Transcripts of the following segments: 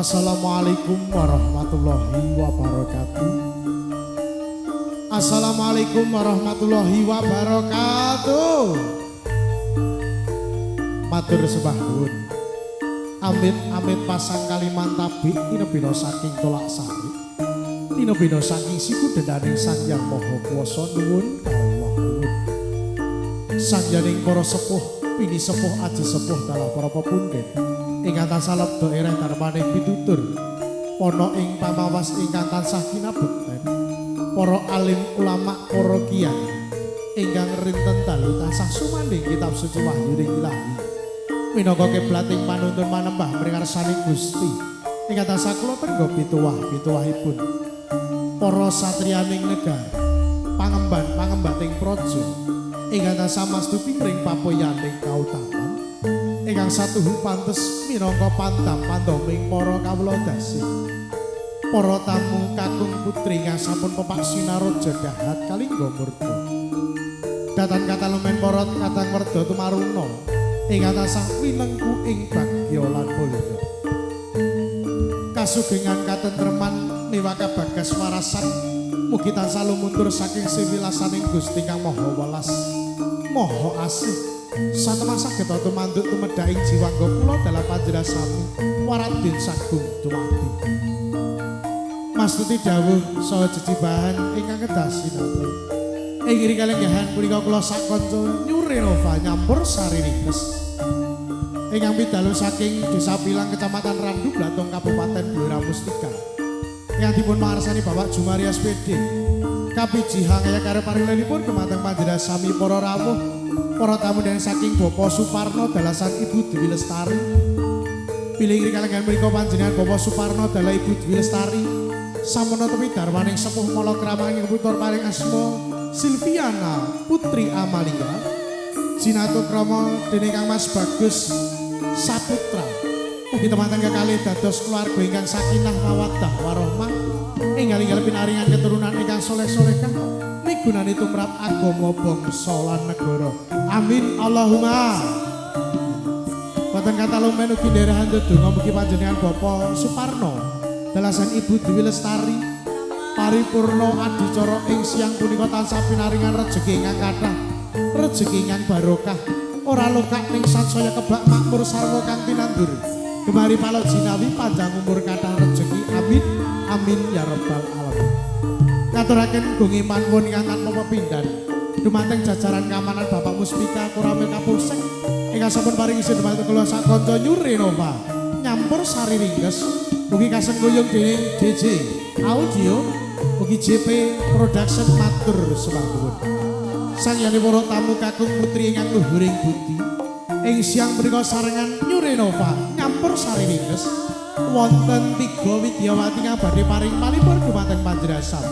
Assalamualaikum warahmatullahi wabarakatuh. Assalamualaikum warahmatullahi wabarakatuh. Matur sembah nuwun. Amit-amit pasang Kalimantabi tinebina saking Tolak Sari. Tinebina saking siku dendaning Sang Hyang Maha Kuwasa nuwun kawula nuwun. Sangyaning para sepuh, pini sepuh, aji sepuh dalah para pepundhen. Ingkang tansah lebda ereh darmaning pitutur ana ing pamawas ingkang tansah kinabekten para alim ulama para kiai ingkang rinten dalu tansah sumandhing kitab suci wahyuning ilahi minangka kiblating panuntun manembah mringarsaning Gusti ingkang tansah kula tenggo pituwah-pituwahipun para satriyaning negara pangemban-pangembating praja ingkang tansah mastuti mring papoyaning kautaman ingkang satuhu pantes minangka pantam-pantoming para kawula dasi. Para tamu kakung putri ingkang sampun pepak sinaraja dahat kalingga murda. Datan katalumen para kadang werda tumaruna ingkang tansah winengku ing bagya lan mulya. Kasugengan katentreman niwaka bagas warasan mugi tansah lumuntur saking siwilasaning Gusti Kang Maha Welas, Maha Asih. Satemah saged tumanduk tumedhaing jiwangga kula dalam panjenengan waradin sagung dumadi. Mastuti dawuh saha jejibahan ingkang kedah sinambi. Ing ngiri kalenggahan punika kula sak kanca nyurenova nyampur sari ringkes. Ingkang pidalem saking Desa Pilang Kecamatan Randu Blatung Kabupaten Blora Mustika. Ingkang dipun mangarsani Bapak Jumari SPD. Kapiji hangaya karo parilanipun dumateng panjenengan sami para rawuh. Para tamu dan saking Bapak Suparno dalasan Ibu Dewi Lestari. Pilih kalenggahan menika panjenengan Bapak Suparno dalah Ibu Dewi Lestari. Sampun tepi darmaning sepuh mala krama ing putra paring asma Silviana Putri Amalia. Jinatu krama dening Kang Mas Bagus Saputra. Mugi temanten kekalih dados keluarga ingkang sakinah mawaddah warahmah. Enggal-enggal pinaringan keturunan ingkang saleh-salehah. Migunani tumrap agama bangsa lan negara. Amin Allahumma. Boten katalumen ugi ndherekaken donga mugi panjenengan Bapak Suparno dalasan Ibu Dewi Lestari paripurna adicara ing siang punika tansah pinaringan rejeki ingkang kathah, rejeki ingkang barokah, ora lokak ning sansaya kebak makmur sarwa kang tinandur. Gemari palot jinawi panjang umur kathah rejeki. Amin. Amin ya rabbal alamin. Ngaturaken gungi manwun ingkang tanpa pepindhan dumateng jajaran keamanan Bapak Muspika Koramil Kapolsek ingkang sampun paring isin dumateng kula sak kanca nyurenova nyampur sari ringkes ugi kasengkuyung dening DJ Audio ugi JP Production matur sembah nuwun. Sangyane para tamu kakung putri ingkang luhuring budi ing siang menika sarengan nyurenova nyampur sari ringkes wonten 3 widyawati kang badhe paring palipur dumateng panjenengan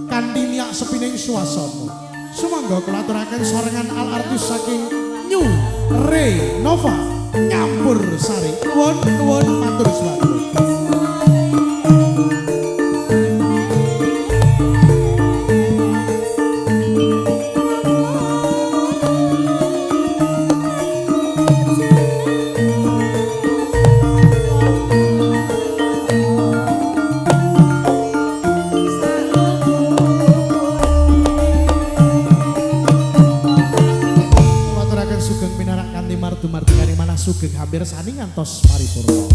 kanthi niyak sepining swasana. Sumangga kula aturaken sarengan al-artis saking New Renova nyampur sari. Nuwun matur suwun. Sugeng hampir sani ngantos paripurna.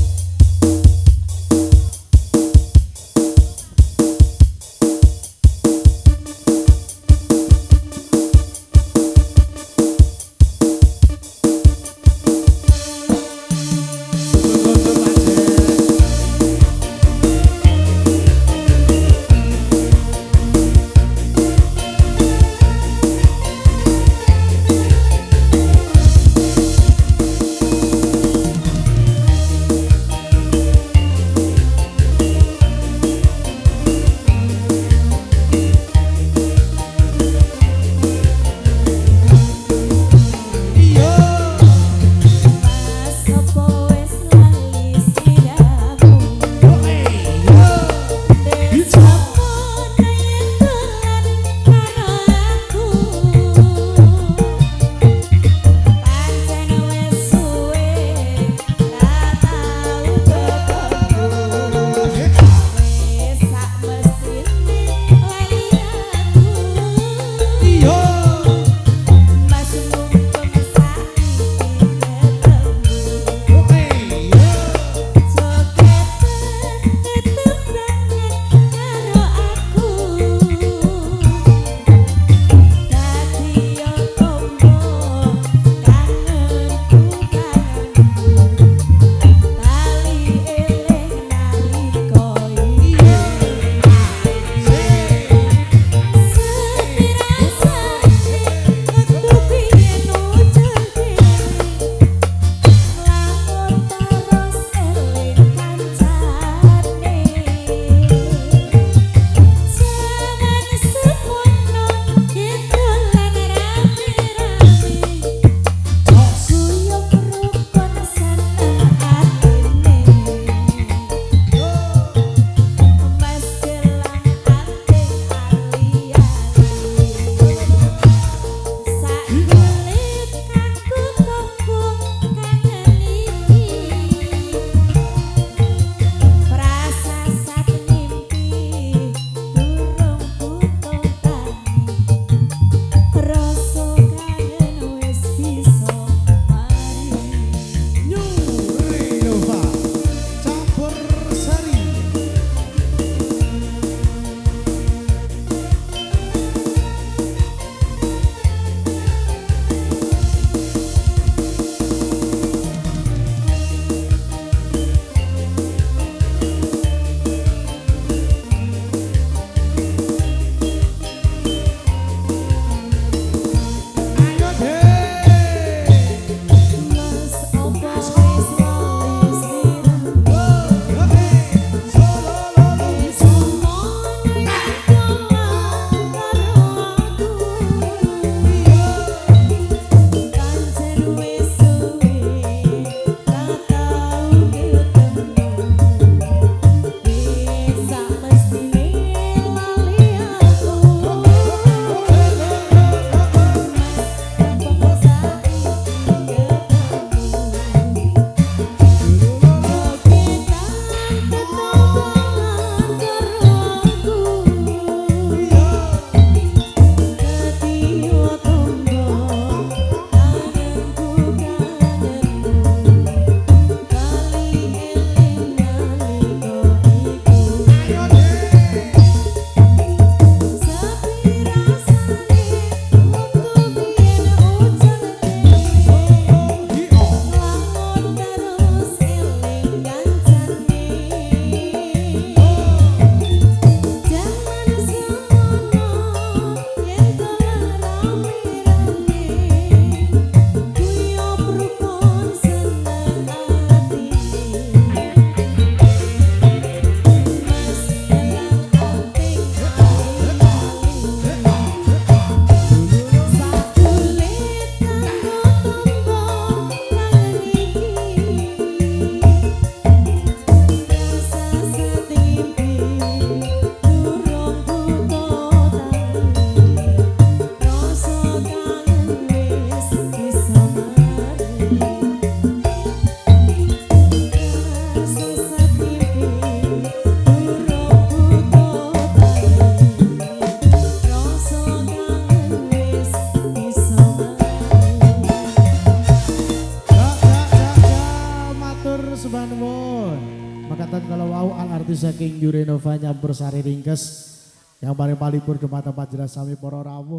saking Yurenova nyampur sari ringkes yang paling palipur tempat-tempat jelas sami para rawuh.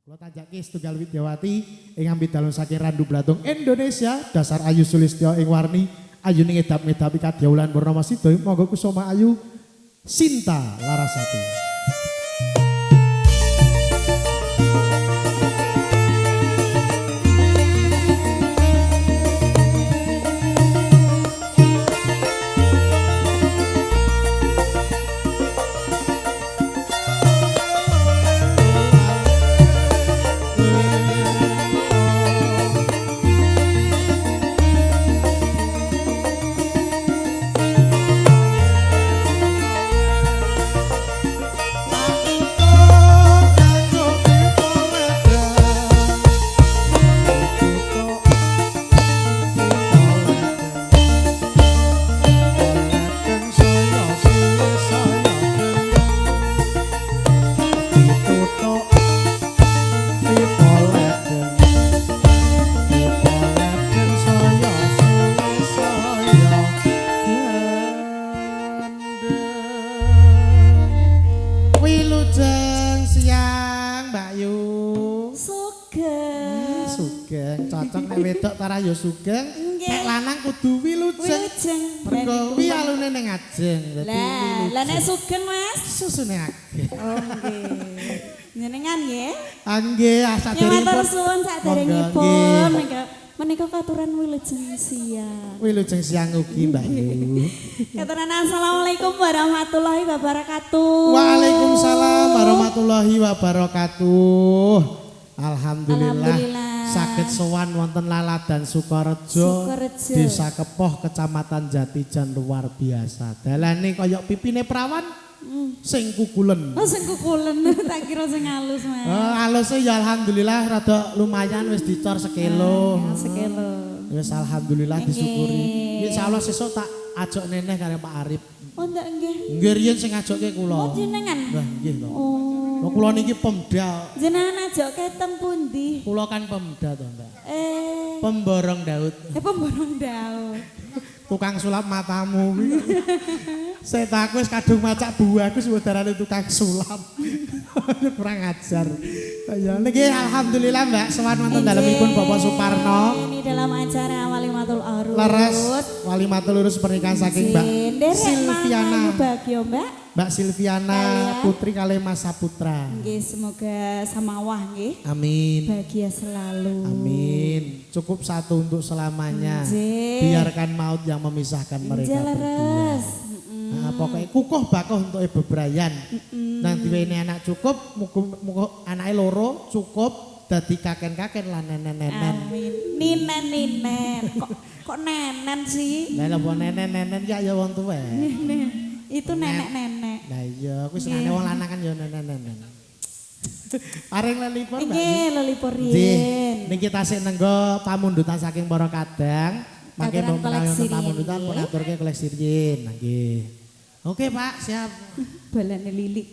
Kula tanjake setunggal Widyawati ingkang pidalem saking Randu Blatung Indonesia dasar ayu sulistya ing warni ayu ning edap-edapi kadyawulan purnama sida monggo kusuma ayu Sinta Larasati. Wedok tara ya sugeng, nek lanang kudu wilujeng. Mergo wi alune ning ajeng. Lah nek sugeng Mas, susune akeh. Oh nggih. Njenengan nggih? Nggih, saderengipun. Matur suwun saderengipun menika katuran wilujeng siang. Wilujeng siang ugi Mbak Yu. Katuran assalamualaikum warahmatullahi wabarakatuh. Waalaikumsalam warahmatullahi wabarakatuh. Alhamdulillah. Saged sowan wonten Laladan Sukorejo, Desa Kepoh, Kecamatan Jatijan luar biasa. Dalane kaya pipine prawan sing kukulen. Oh sing kukulen, tak kira sing halus Mas. Haluse ya alhamdulillah rada lumayan wis dicor sekilo. Sekilo. Wis alhamdulillah disyukuri. Insyaallah sesuk tak ajak neneh karo Pak Arif. Oh ndak nggih. Nggih riyen sing ajokke kula. Oh jenengan. Wah nggih to. Oh. Kula niki Pemda. Jenengan ajokke teng pundi? Kula kan Pemda to, Mbak. Pemborong Daud. Pemborong Daud. Tukang sulap matamu. Setaku wis kadung macak buahku saudarane tukang sulap. Kurang ajar. Ya niki alhamdulillah Mbak sowan wonten dalemipun Bapak Suparno. Ini dalam acara Walimatul Urus. Leres Walimatul Urus pernikahan saking Mbak Silviana. Bahagia Mbak. Mbak Silviana Putri kali Mas Saputra. Nggih semoga samawah nggih. Amin. Bahagia selalu. Amin. Cukup satu untuk selamanya. Biarkan maut yang memisahkan mereka berdua. Nah, pokoknya kukuh bakuh untuk bebrayan. Nanti ini anak cukup, muga anaknya loro cukup dadi kaken-kaken lah nenen-nenen. Amin. Ninen. Kok nenen sih? Lah lho nenen-nenen ya wong tuwa. Itu nenek-nenek. Lah iya, kuwi senengane wong lanang kan ya nenen-nenen. Paring lelipur Mbak. Nggih, lelipur riyen. Niki tasik nenggo pamundutan saking para kadang. Mangke menawi pamundutan pun aturke koleksi riyen. Nggih. Oke Pak, siap. Balane lilik.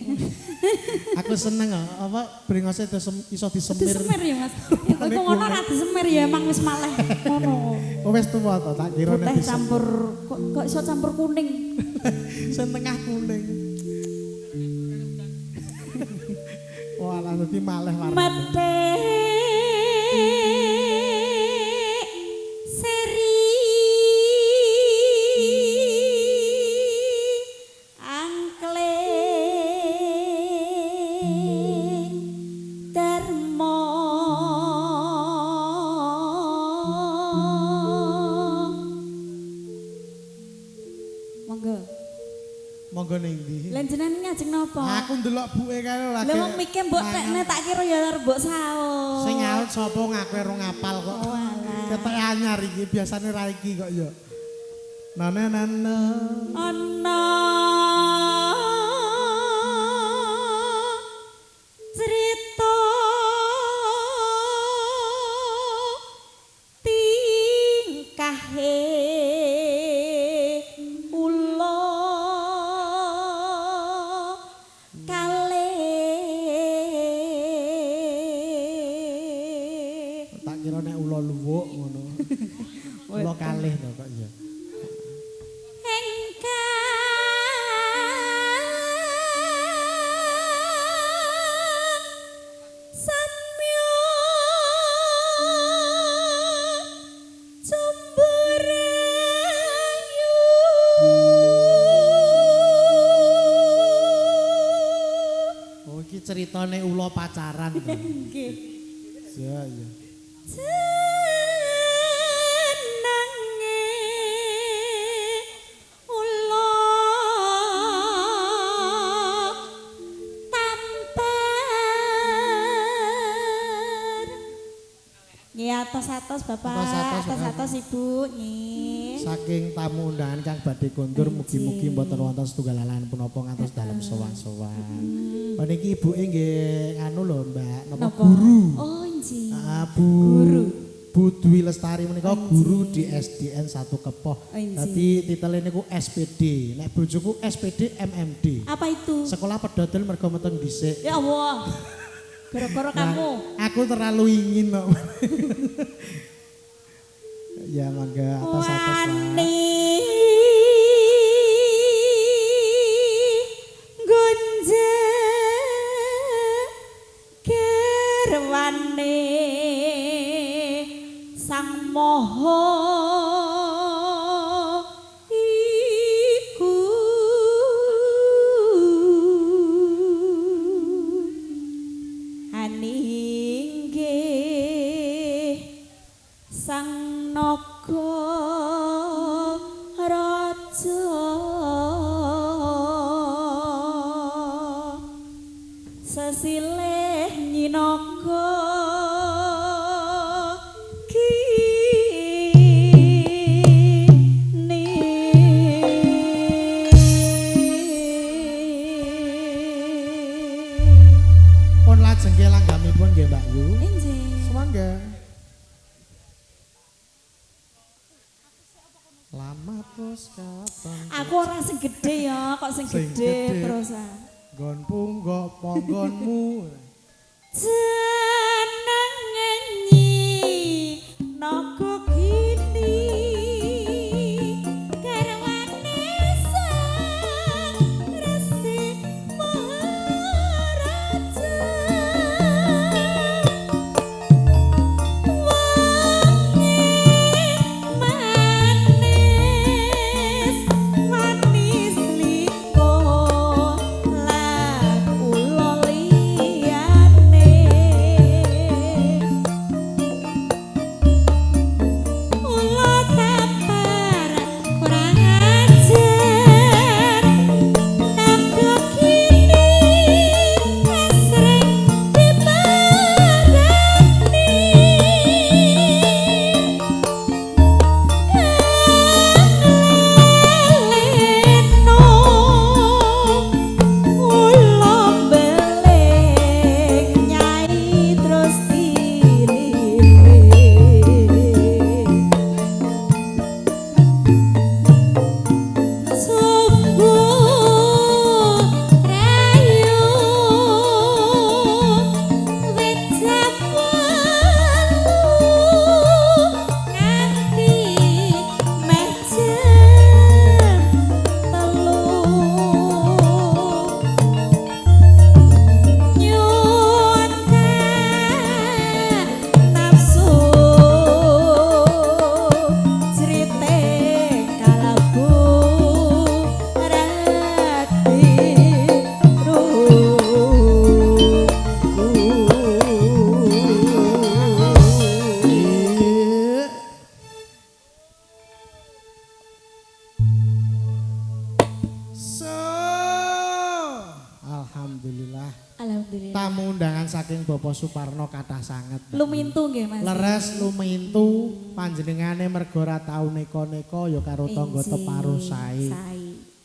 Aku seneng apa brengose iso disemir. Disemir ya Mas. Iku ngono ra disemir ya emang wis maleh ngono. Oh wis tuwa to, tak kira nek campur kok iso campur kuning. Sing tengah kuning. Wah, lah dadi maleh warnane. Mate aku ndelok buke karo lagi. Lah wong mikir mbok tekne tak kira ya mbok saut. Sing nyaut sapa ngaku ora ngapal kok. Oh alah. Ketek anyar iki biasane ra iki kok ya. Nanana. Ana cerita tingkahe kalih to kok ya. critane ula pacaran. Nggih. Iya iya. Jenenge ula tamper. Nggih atos-atos Bapak, atos-atos Ibu nggih. Saking tamu undangan kang badhe kondur mugi-mugi mboten wonten setunggal halangan punapa ngantos dalem sowan-sowan. Niki ibuke nggih anu lho Mbak, napa guru. Oh nggih. Guru. Bu Dwi Lestari menika guru di SDN 1 Kepoh. Dadi titele niku SPD. Nek bojoku SPD MMD. Apa itu? Sekolah pedodel mergo meteng dhisik. Ya Allah. Gara-gara kamu. Aku terlalu ingin kok. Ya mangga atas-atas lah. Gonje gerwane sang moho iku aninggih sang naga raja sesilih nyinaka kini pun lajeng ke langgamipun nggih Mbak Yu. Injih. Semangga. Lama terus kapan? Aku orang sing gede ya, kok sing Sing gede gede. terus. Gon punggok ponggonmu. Jenenge nyi naga kini garwane sang resi maharaja manis liko lan ulo liyane ulo tapar kurang ajar naga kini asring diparani leno ulo beleng nyai terus subuh rayu wecap walu nganti meh jam 3 nyuwun nafsu crite kalebu rati Iya. So, alhamdulillah. Alhamdulillah. Tamu undangan saking Bapak Suparno kathah sanget. Lumintu nggih Mas. Leres lumintu panjenengane mergo ora tau neka-neka ya karo tangga Injih, teparuh sae. sae.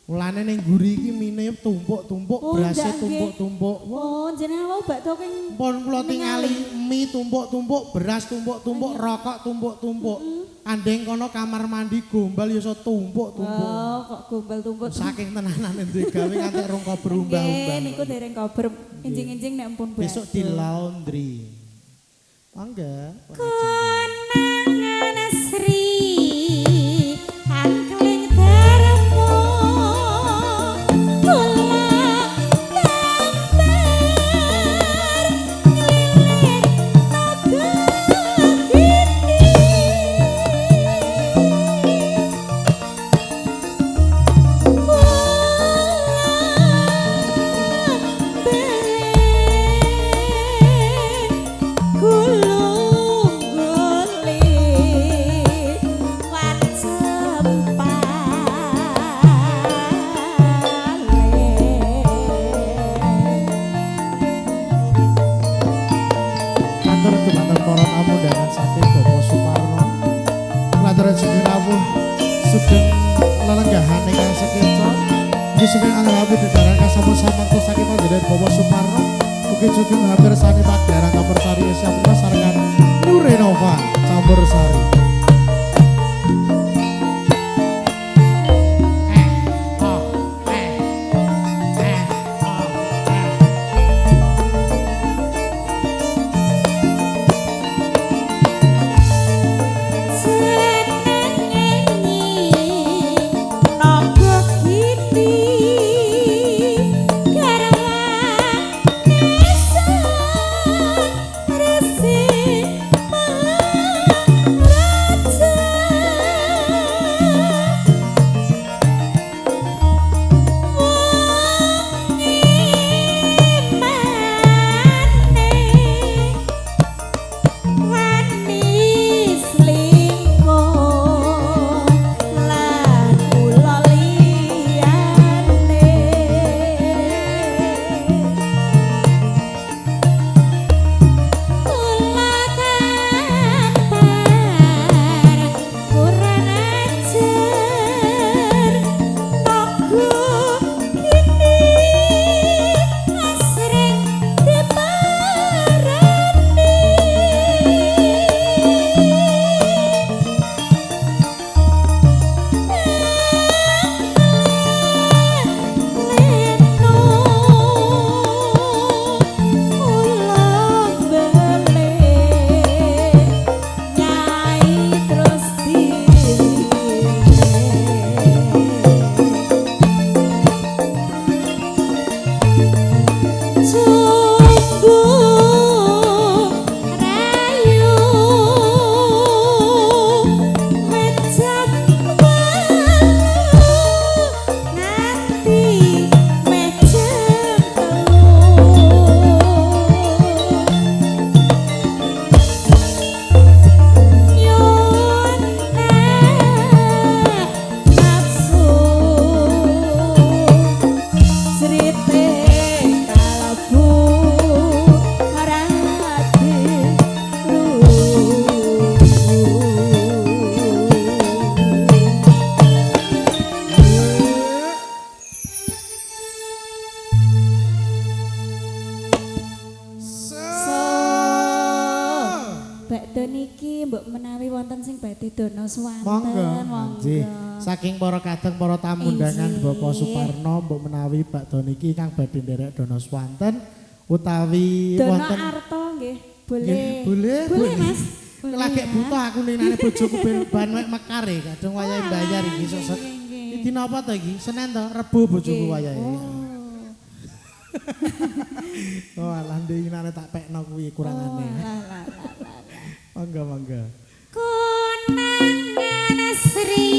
Mulane ning guri iki mine tumpuk-tumpuk, Oh, berase ndak, nggih. tumpuk-tumpuk. Oh, jenenge wau bakso keng Pun kula tingali mie tumpuk-tumpuk, beras tumpuk-tumpuk, rokok tumpuk-tumpuk. Andeng kono kamar mandi gombal ya iso tumpuk-tumpuk. Oh, kok gombal-tumpuk. Saking tenanan duwe gawe nganti rong kober umbah-umbah. Nggih, niku dereng kober. Injing-injing nek ampun bakso. Besok di laundry. Mangga. Konangan Sri angkling darmo kula gambar nglilit naga gini dumateng para tamu undangan saking Bapak Suparno. Matur rezeki rawuh sugeng lelenggahan ingkang sekeca. Nggih sugeng anggapi dedaran kasama-samangka saking panjenengan Bapak Suparno. Mugi sugeng hampir sani pagelaran Campursari Asia Masarengan Nurenova Campursari. Saking para kadang para tamu undangan Bapak Suparno mbok menawi bakdo niki ingkang badhe nderek dono swanten utawi wonten dono arto nggih boleh. Boleh Mas. Lagi butuh aku ninane bojoku ben mek mekar e kadang wayahe bayar iki sesuk. Iki dina apa to iki? Senin to, Rebo bojoku wayahe. Oh alah ndinane tak pekno kuwi kurangane. Mangga. Konangan Sri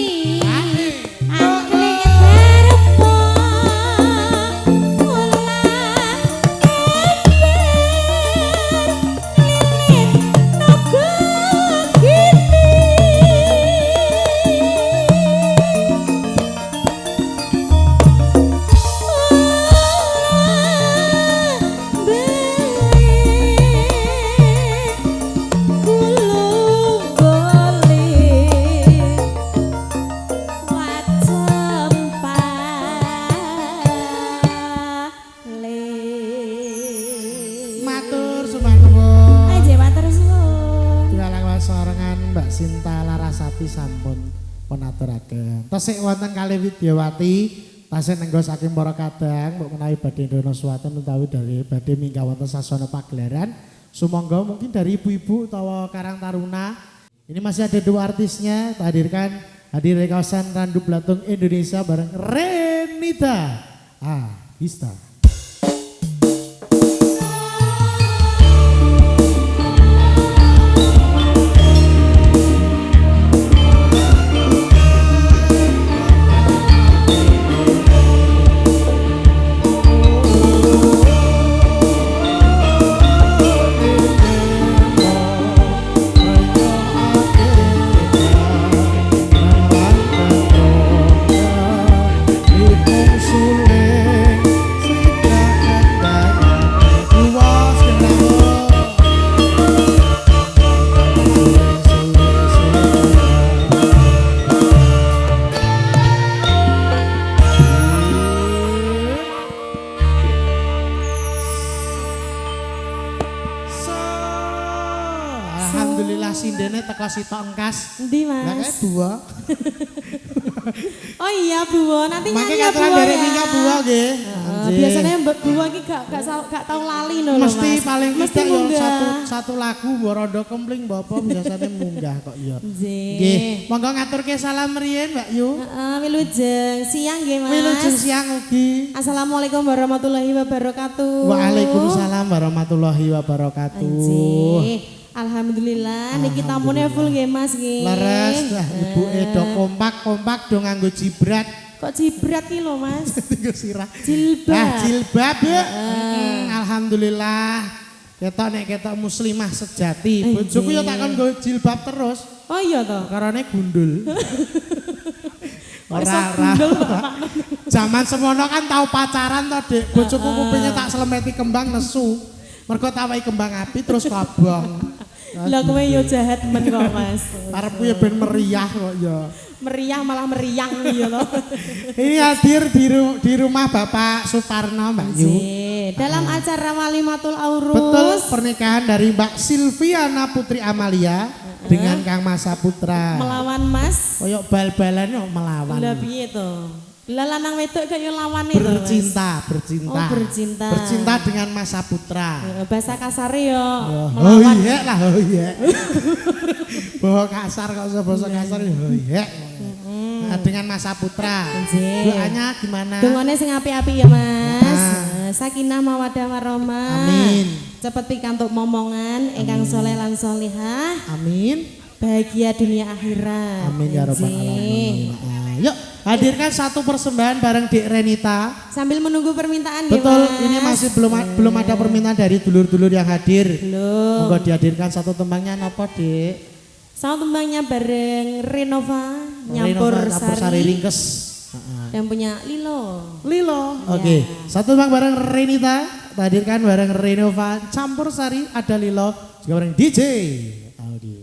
Sinta Larasati sampun penaturaken. Tesih wonten kalih Widyawati tasih nenggo saking para kadang mbok menawi badhe ndono suwatan utawi dari badhe minggah wonten sasana pagelaran. Sumangga mungkin dari ibu-ibu utawa Karang Taruna. Ini masih ada dua artisnya. Hadirkan hadir dari kawasan Randu Blatung Indonesia bareng Renita Agista. Suling Alhamdulillah sindene teko sitok engkas. Endi Lah kae Mas? buah. Oh iya buah, nanti Mangke nyanyi ya katuran buah dari ya. minyak buah nggih. Biasanya mbak buah iki gak tau lali no lho, Mesti Mas. paling Mesti tidak yo munggah. satu lagu Borodo Kempling Bapak biasanya munggah kok iya. Nggih. Nggih, monggo ngaturke salam riyin Mbak Yu. Heeh, wilujeng siang nggih Mas. Wilujeng siang ugi. Assalamualaikum warahmatullahi wabarakatuh. Waalaikumsalam warahmatullahi wabarakatuh. Anjir. Alhamdulillah niki tamune full nggih Mas nggih. Leres, dah ibu Edo kompak do nganggo jibrat. Kok jibrat ki lho Mas? Tinggal sirah. Jilbab. Nah, jilbab ya. Alhamdulillah. Ketok muslimah sejati. Bojoku ya takon nggo jilbab terus. Oh iya toh. Karane gundul. Iso gundul kok. Zaman semono kan tau pacaran to, Dik. Bojoku kupingnya tak selemeti kembang nesu. Mergo tawahi kembang api terus kabang. Lah kowe yo jahat men kok Mas. Arepku ya ben meriah kok ya. Meriah malah meriang ya loh. Ini hadir di rumah Bapak Suparno Mbak Yu. Dalam acara Walimatul Aurus. Betul, pernikahan dari Mbak Silviana Putri Amalia dengan Kang Masa Putra. Melawan Mas. Koyok bal-balan yo melawan. Lah piye to? Lah lanang wedok kaya lawane to, Mas. Bercinta. Oh, bercinta. Bercinta dengan Masa Putra. Bahasa kasare yo Oh melawan. iya lah, oh iya. Bawa kasar kok usah bahasa kasar ya. Oh iya. Nah, dengan Masa Putra. Doanya gimana? Dongane sing apik-apik ya Mas. Sakinah mawaddah warahmah. Amin. Cepet pikantuk momongan ingkang saleh lan salihah. Amin. Bahagia dunia akhirat. Amin ya rabbal alamin. Yuk, hadirkan satu persembahan bareng Dik Renita. Sambil menunggu permintaan ya Betul, Mas. ini masih belum ada permintaan dari dulur-dulur yang hadir. Belum. Monggo dihadirkan satu tembangnya napa, Dik? Sama tembangnya bareng Renova Nyampur Sari Ringkes. yang punya Lilo. Lilo. Oke, satu tembang bareng Renita, hadirkan bareng Renova Campur Sari, ada Lilo, juga bareng DJ Audi.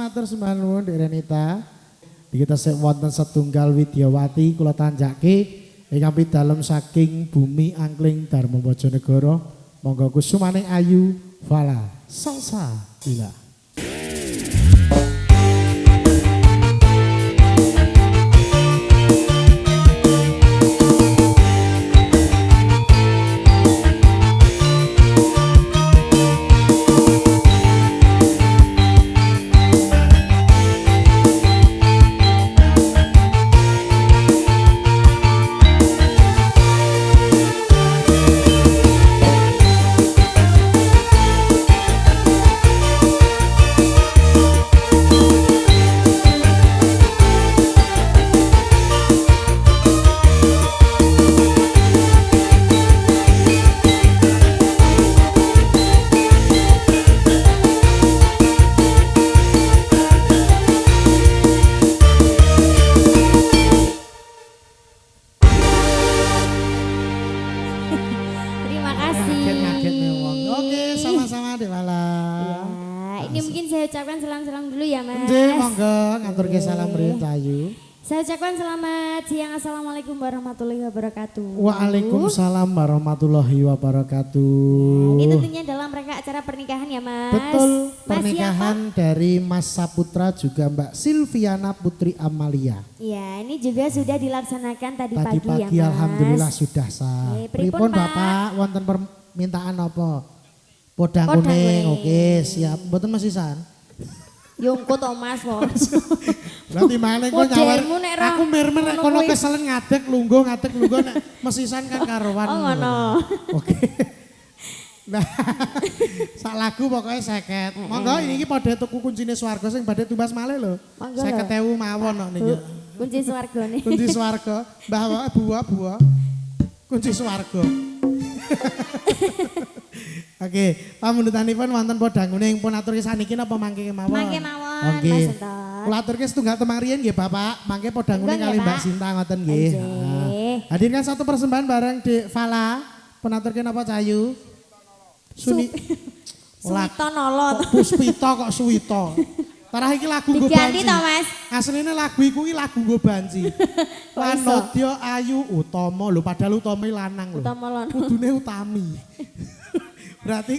matur sembah nuwun Dek Renita. Kita sik wonten setunggal Widyawati kula tanjake ingkang pidalem saking bumi angkling Dharma Bojonegoro. Monggo kusumane ayu fala salsa bila. Salam Rahayu. Saya ucapkan selamat siang. Assalamualaikum warahmatullahi wabarakatuh. Waalaikumsalam warahmatullahi wabarakatuh. Ini tentunya dalam rangka acara pernikahan ya Mas. Betul, Mas pernikahan siapa? dari Mas Saputra juga Mbak Silviana Putri Amalia. Iya, ini juga sudah dilaksanakan tadi pagi ya Mas. Alhamdulillah sudah sah. Pripun Bapak, wonten permintaan apa? Podang kuning. Oke, siap. Mboten Mas Isan. Yongko Thomas kok. Berarti mana kok nyawar. Aku mermen nek kono keselen ngadeg lungguh nek mesisan kan karuan. Oh ngono. Oke. Nah, sak lagu pokoknya 50. Monggo iki padha tuku kuncine swarga sing badhe tumbas malih lho. 50.000 mawon kok niki. Kunci swargane. Kunci swarga. Mbah buah. Kunci swarga. Oke, pamundutanipun wonten podang kuning pun atur saniki napa mangke kemawon? Mangke mawon, Oke. Mas Entot. Kula aturke setunggal temang riyen nggih Bapak, mangke podang kuning kali Mbak Sinta ngoten nggih. Hadirkan satu persembahan bareng Dek Fala, penaturke napa Cayu? Suwito nolot. Puspito kok Suwito. Tarah iki lagu nggo Diganti banci. to Mas. Asline lagu iku iki lagu nggo banci. Wanodya ayu utama lho padahal utama lanang lho. Utama lanang. Kudune utami. Berarti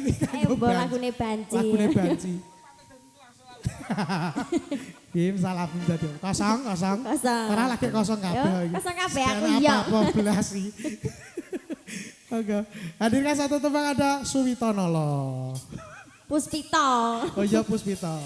lagune banci. Lagune banci. Kim salah dadi kosong. Ora lagi kosong kabeh iki. Kosong kabeh aku iya. Apa belas iki. Oke. Hadirkan satu tembang ada Suwitonolo. Puspito. Oh iya Puspito.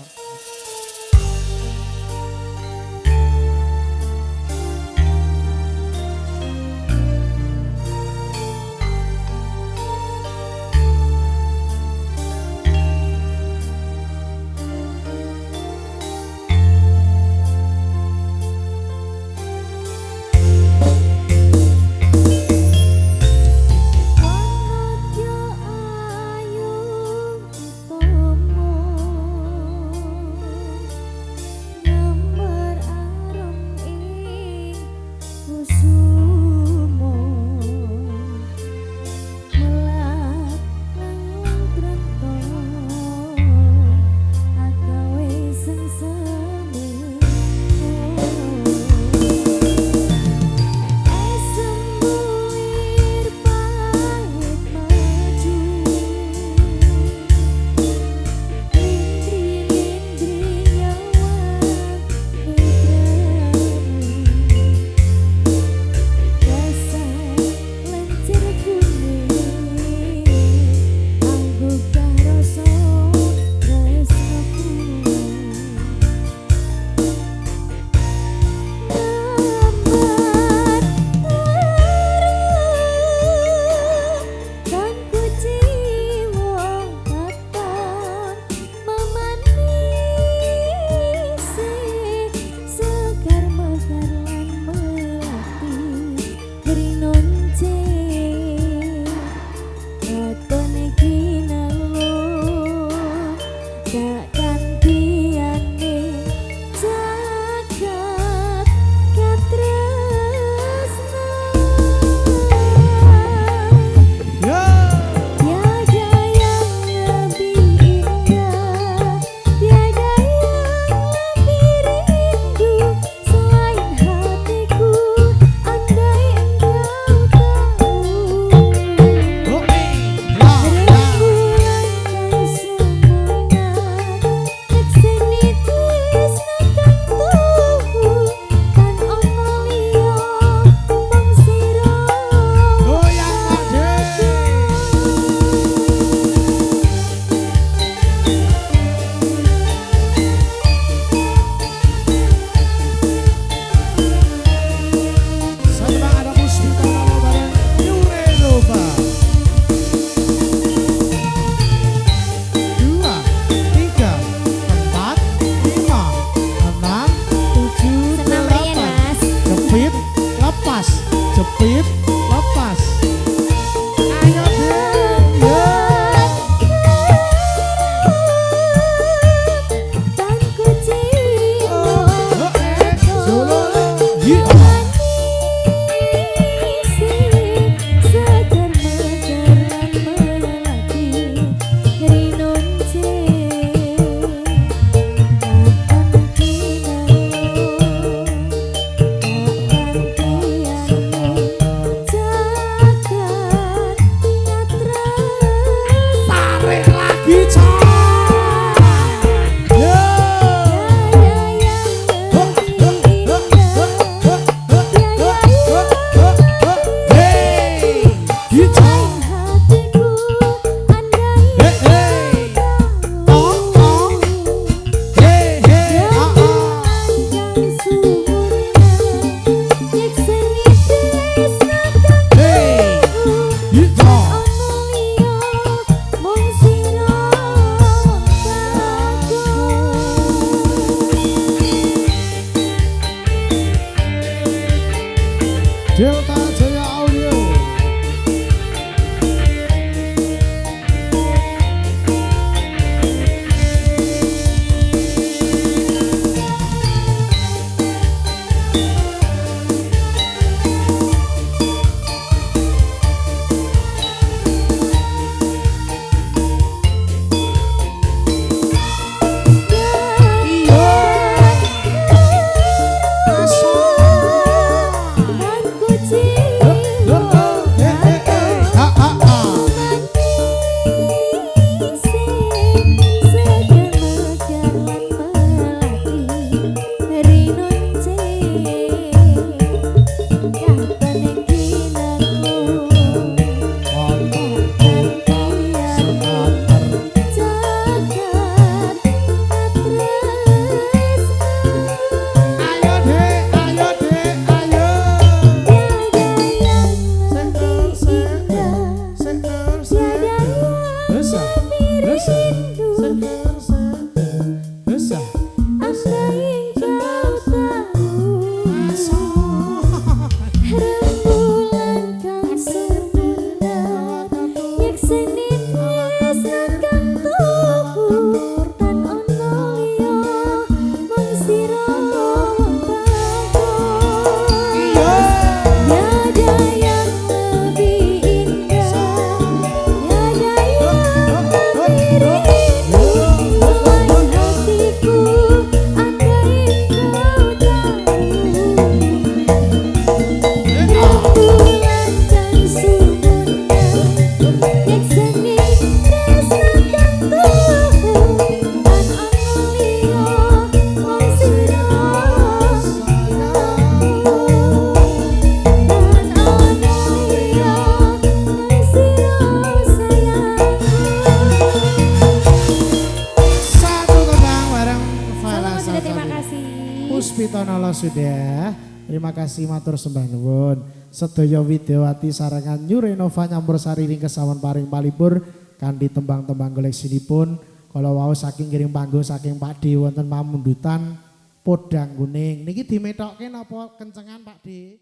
kula sudah. Terima kasih matur sembah nuwun. Sedaya Widyawati sarengan Nyurenova nyampur sari ring kesawan paring palipur kanthi tembang-tembang koleksipun kala wau saking kiring panggung saking Pak D wonten pamundutan Podang Kuning. Niki dimetokke napa kencengan Pak D?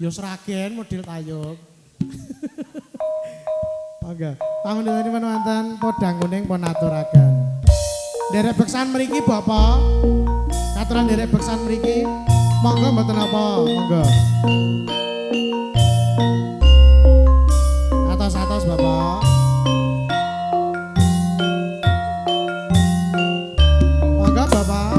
Yo seragen model tayub. Oke, pamundutanipun wonten Podang Kuning pun aturaken. Derek beksan mriki Bapak. Katuran derek beksan mriki. Monggo mboten apa, monggo. Atas-atas Bapak. Monggo Bapak.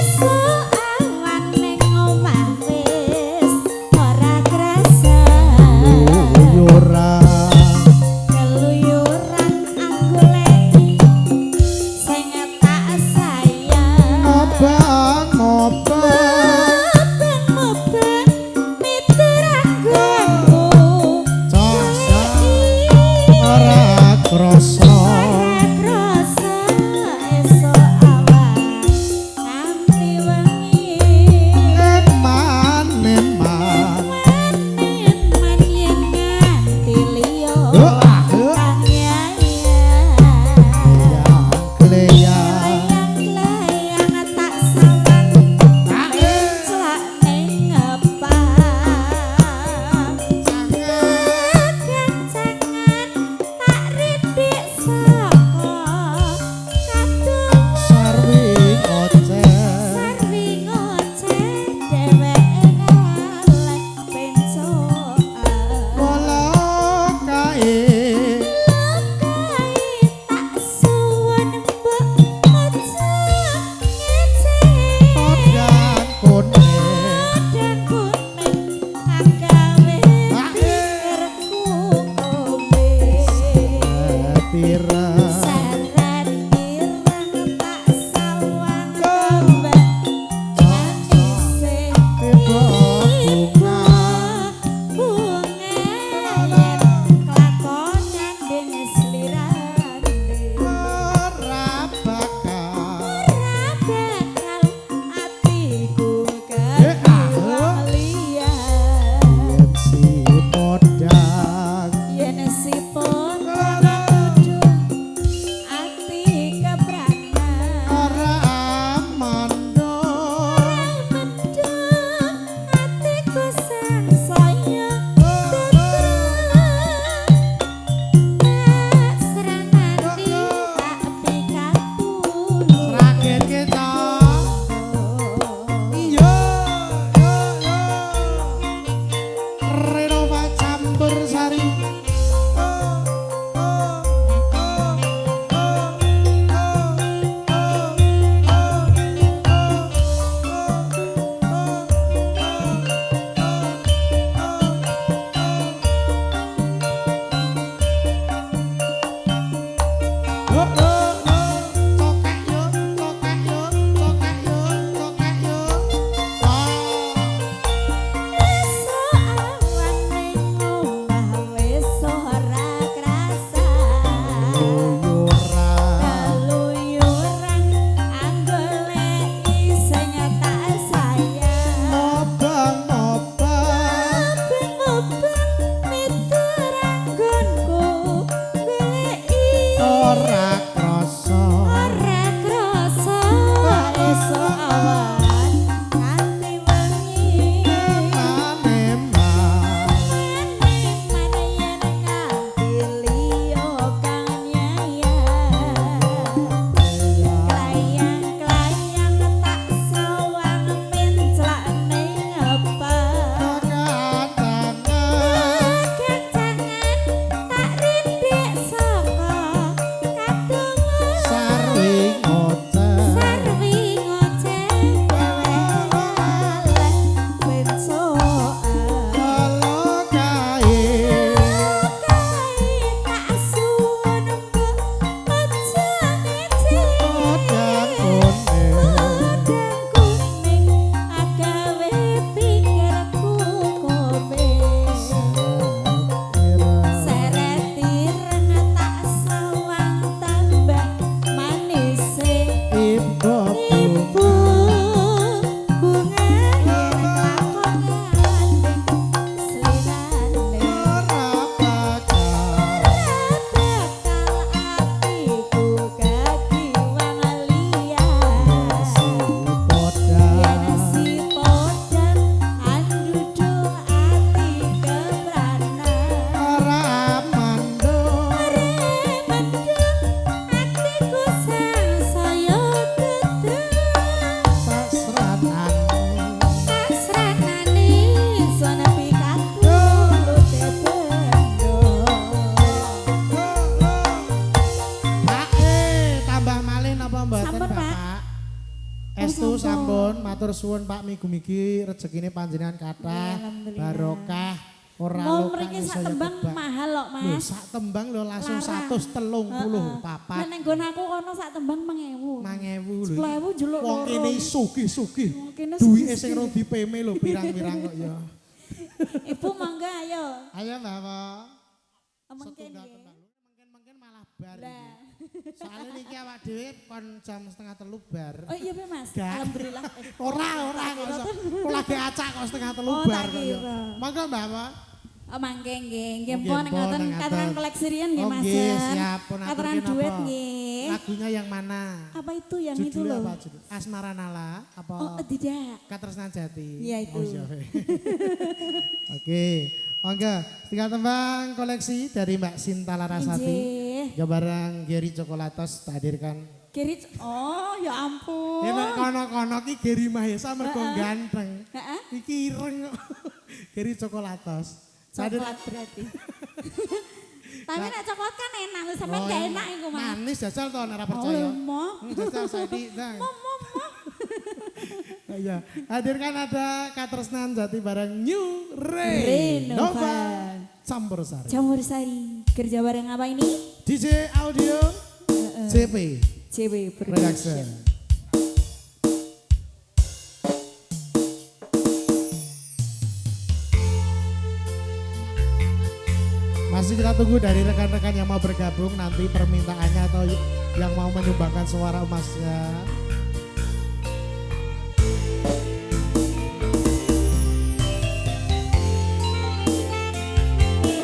Esuk awan ning Matur suwun Pak Migi rezekine panjenengan kathah, Alhamdulillah. barokah, ora Mau lokah mriki sak saya tembang kebak. mahal kok, Lho, Mas. sak tembang lho langsung Larang. 134. Nek nggon aku kono sak tembang 1000. 1000 lho. 10.000 juluk Wong loro. kene sugih-sugih. Wong kene Duwike sugih-sugih. sing rong dipeme lho pirang-pirang kok ya. Ibu mangga ayo. Ayo Bapak. Mengken Setunggal nggih. tembang. Mungkin malah bar. Lah. iki. Soalnya niki awak dhewe kon jam 2:30 bar. Oh iya Pak, Mas. Gak. Alhamdulillah. Ora kok iso. Kok lagi acak kok 2:30 Oh, bar tak kok ya. kira. Monggo Bapak. Oh mangke nggih. Nggih Nggih, pun mpun, ngaten ngaten. kateran koleksi riyen nggih Oh, Mas. nggih, siap. Pun Kateran aturkin duet apa? nggih. Lagunya yang mana? Apa itu yang itu Judulnya loh? apa judul? Asmara Nala apa? Oh tidak. Katresnan Jati. Iya, itu. Oh, iya. Oke. Monggo, tiga tembang koleksi dari Mbak Sinta Larasati. Nggih. Ya barang Geri Coklatos tak hadirkan. Kiri, oh ya ampun. Ya nek kono-kono ki Geri Mahesa mergo ganteng. Heeh. Iki ireng kok. Geri Coklatos. Coklat berarti. Tapi nek coklat kan enak, lu sampean gak enak iku Mas. Manis jajal to nek ora percaya. Oh, mo. Jajal saiki, Dang. Mo. Iya, hadirkan ada Katresnan Jati bareng New Renova. Renova Campur Sari. Jamur Sari. Kerja bareng apa ini? DJ Audio CP CW Production. Masih kita tunggu dari rekan-rekan yang mau bergabung nanti permintaannya atau yang mau menyumbangkan suara emasnya.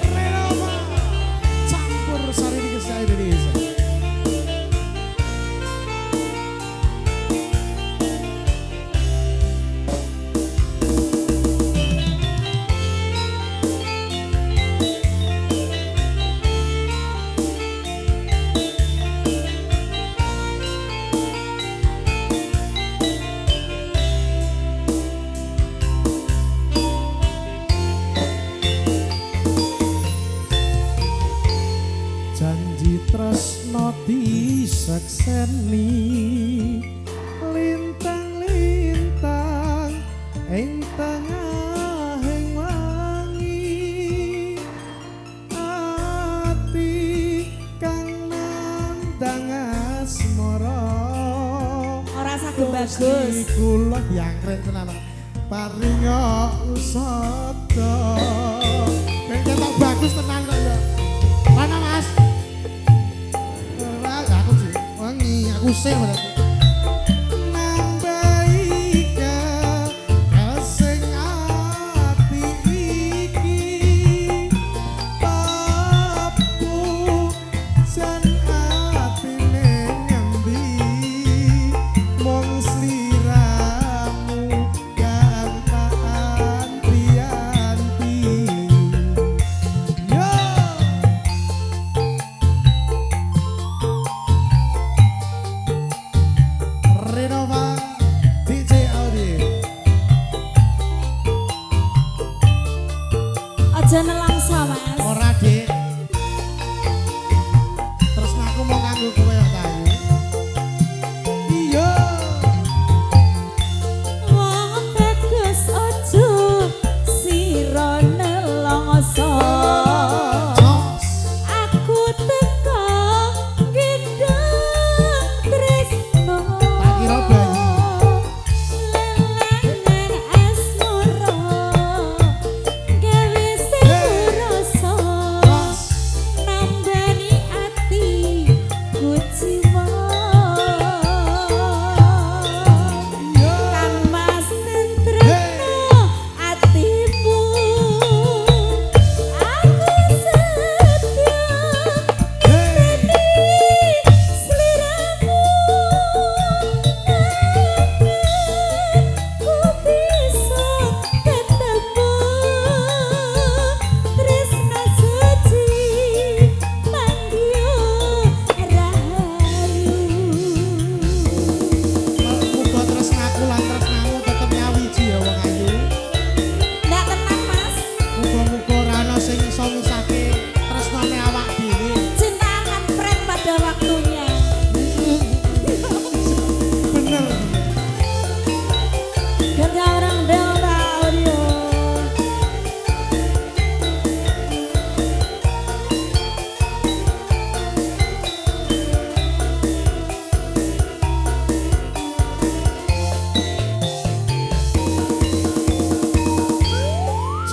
Renova Campur Sari di Kisah Indonesia. Janji tresno disekseni lintang-lintang ing tengahing wangi ati kang nandang asmara Ora saged bagus. kula diangkrek tenan paringa usada ben ketok bagus tenan kok ya. Mana Mas? Aku sih wangi, aku sih berarti. Nambaika kasing ati iki papu jan atine ngendi mung sliramu kang tak anti-anti. Yo Renova DJ Audi. Aja nelangsa Mas. Ora Dik. Terus aku mau nganggo kowe kok tahu. Iya. Wong bagus aja sira nelangsa. Jos. Aku teka gendeng tresno. Tak kira bayi. Lengan asmara gawe sing rasa.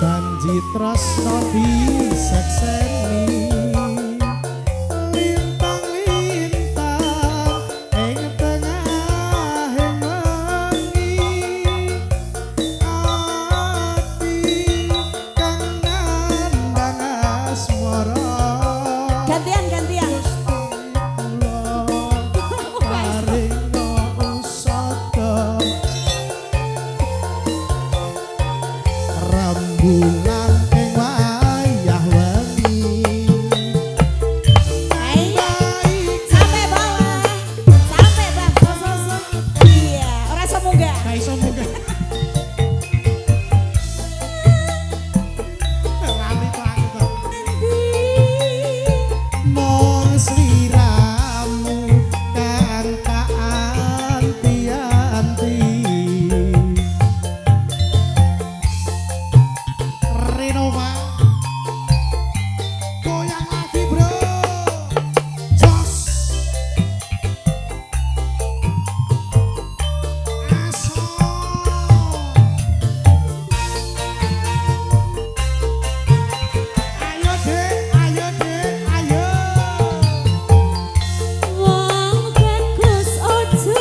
janji tresno disekseni lintang-lintang ing tengahing wengi ati kang nandang asmara Gantian gantian. paringa usada rembulan ing wayah wengi Ayo. Sampai bawah. Sampai bawah. Iya, ora iso munggah. gak iso munggah lali kok aku kok mong sliramu kang tak anti-anti Renova goyang lagi bro jos aso ayo dek ayo dek ayo Wong bagus ojo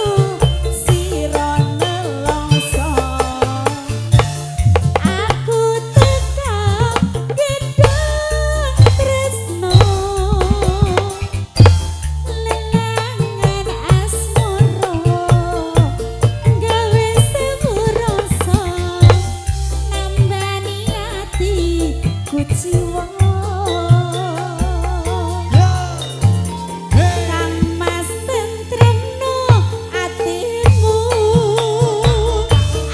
sira nelongso. Aku tetap gedang tresno. Lelangan asmara gawe sewu rasa nambani ati kuciwa. hey Kang Mas tentremno atimu.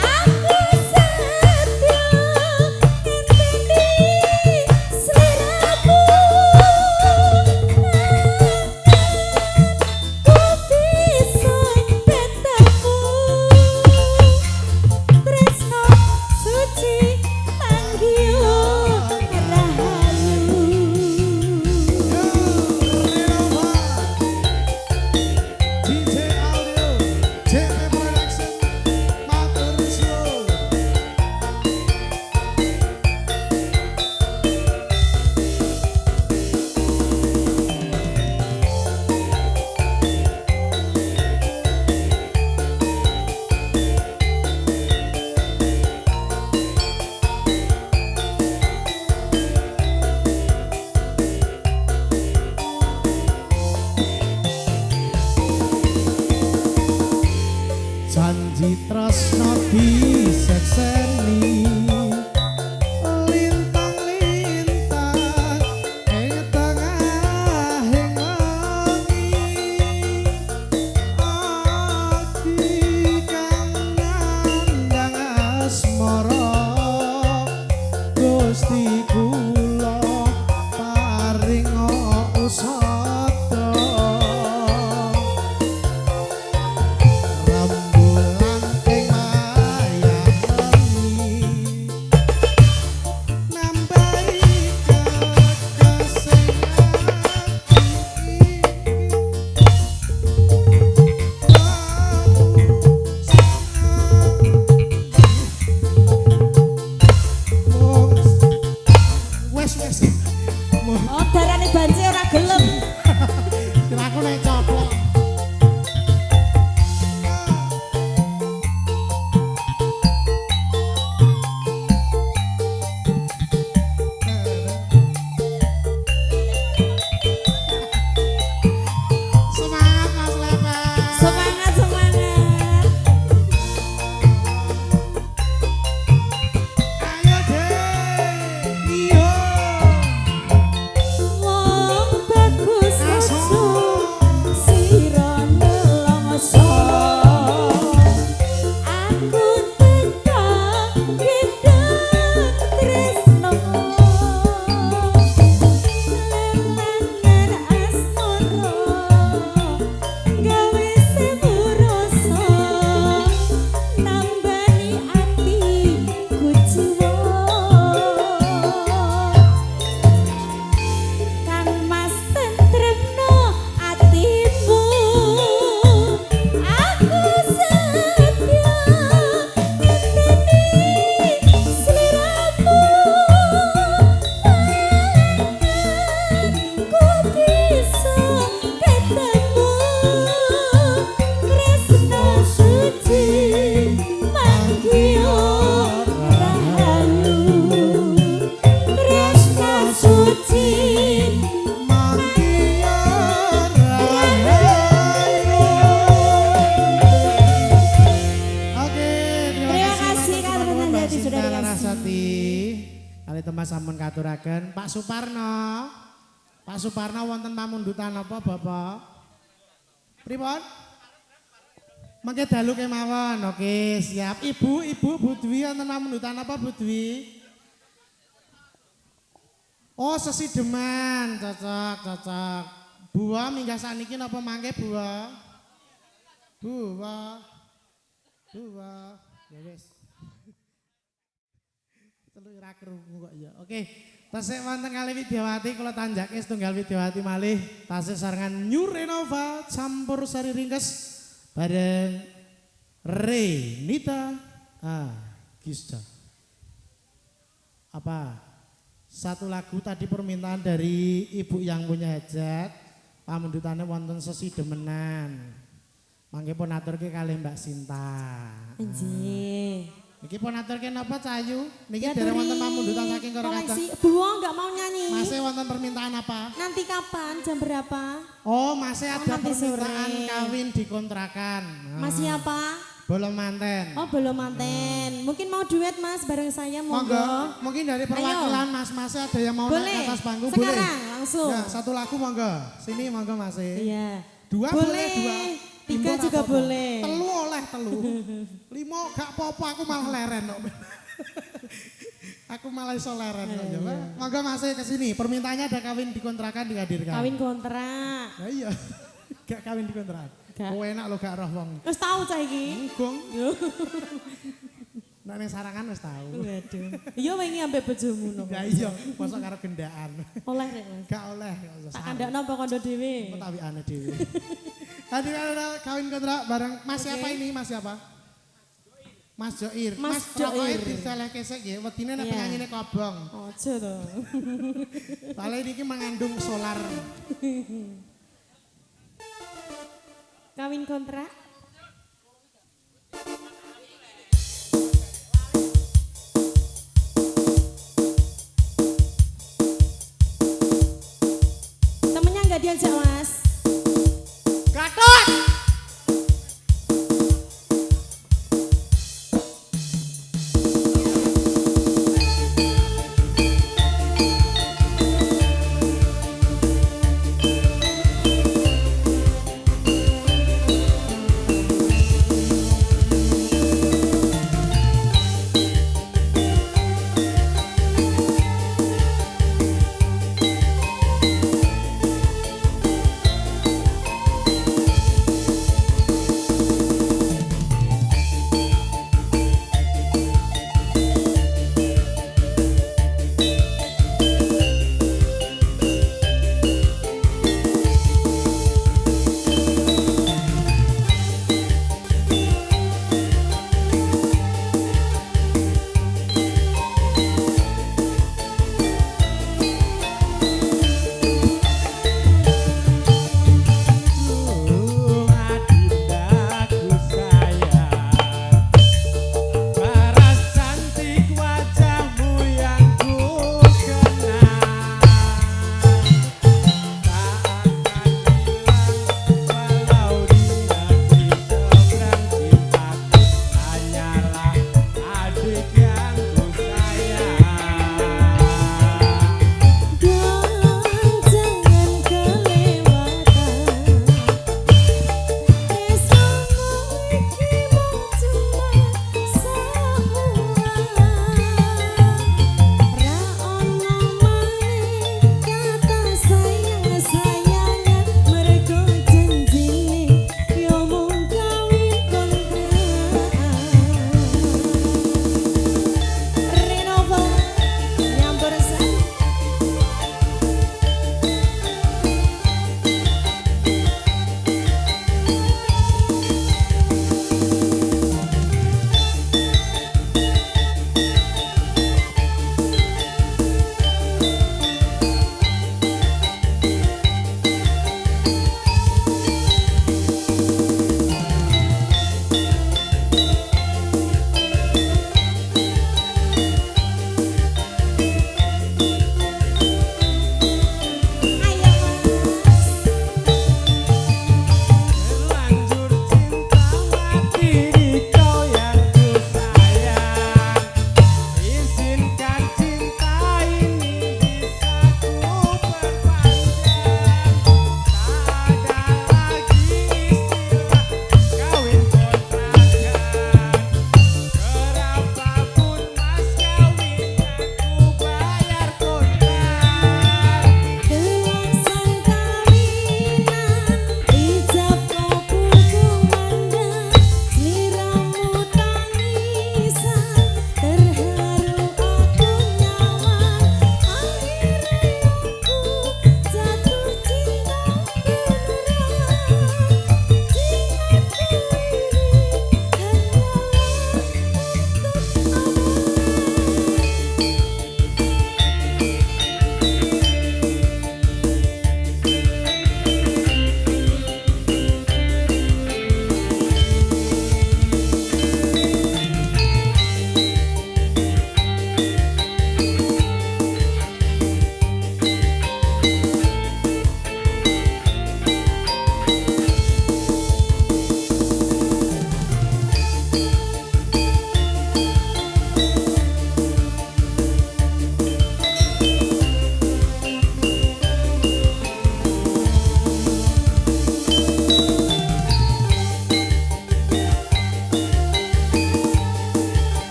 Aku setya ngenteni sliramu. Ku bisa tetepmu. Tresno suci panggil rahayu. Renova DJ Audio JP Production matur suwun janji tresno disekseni lintang-lintang ing tengahing wengi ati kang nandang asmara Gusti kula paringa usada rembulan ing wayah wengi nambahi kekasih ati Sarasati kali teman sampun katuraken Pak Suparno. Pak Suparno wonten pamundutan apa Bapak? Pripun? Mangke dalu kemawon. Oke, siap. Ibu Bu Dwi wonten pamundutan apa Bu Dwi? Oh, sesideman. Cocok. Buah minggah saniki napa mangke Buah? Buah. Ya wis. Telu ora krungu kok ya. Oke. Tasik wonten kalih Widyawati kula tanjake setunggal Widyawati malih tasik sarengan New Renova campur sari ringkes bareng Renita Gisda. Apa? Satu lagu tadi permintaan dari ibu yang punya hajat. Pamundutannya wonten sesi demenan. Mangke pun aturke kalih Mbak Sinta. Nggih. Niki pun aturke napa Cayu? Niki dereng wonten pamundutan saking Karo Kacang. Buah enggak mau nyanyi. Masih wonten permintaan apa? Nanti kapan? Jam berapa? Oh, masih ada nanti permintaan sore. kawin dikontrakan. Masih apa? Belum manten. Oh, belum manten. Mungkin mau duet Mas bareng saya monggo. Mungkin dari perwakilan Mas-masnya ada yang mau Boleh. naik ke atas panggung. Sekarang boleh. langsung. Ya, satu lagu monggo. Sini monggo Mas. Iya. Dua boleh, dua. 3 Lima juga apa-apa. boleh. Telu oleh telu. 5 gak apa-apa aku malah leren kok. Aku malah iso leren kok ya. Monggo Mas ke sini. Permintaannya ada kawin dikontrakan dihadirkan. Kawin kontrak. Ya iya. Gak kawin dikontrakan. Gak. Oh enak lo gak roh wong. Wis tahu cah iki. Gong. Nek ning sarangan wis tahu. Waduh. Iya wingi ambek bojomu no. Ya iya, mosok karo gendaan. Oleh rek Mas. Gak oleh. Tak kandakno apa kondo dhewe. Petawiane dhewe. Tadi ada kawin kontrak bareng Mas siapa ini? Mas siapa? Mas Joir. Mas Joir Joir. diselehke sik nggih. Wedine nek Iya. penyanyine kobong. Ojo to. Soale niki mengandung solar. Kawin kontrak. Temennya nggak diajak Mas. Gatot!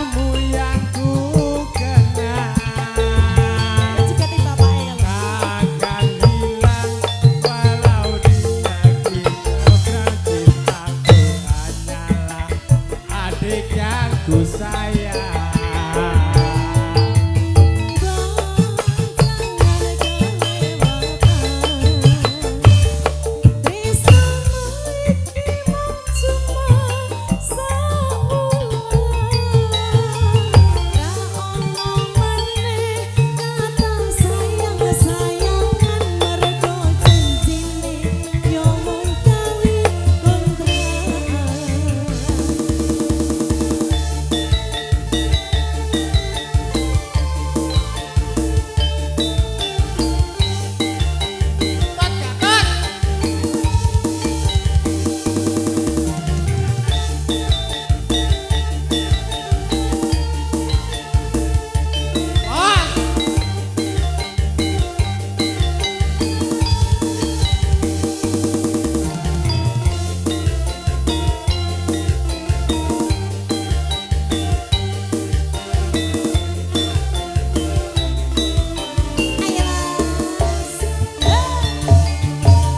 kamu yang ku kenal. Juga tim bapaknya kalau. Takkan hilang walau dia seberang cintaku hanyalah adik yang ku sayang.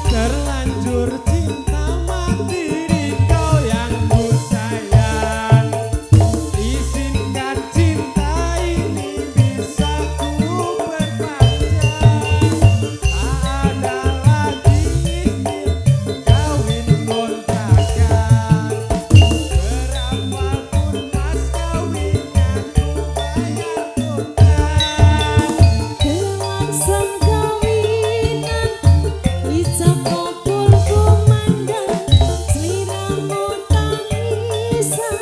Terlanjur cinta mati di kau yang ku sayang. Izinkan cinta ini bisa ku perpanjang. Tak ada lagi istilah kawin kontrakan. Berapapun mas kawinnya ku bayar utang. Dengan sang kawinan ijab kabul kumandang seliramu tangisan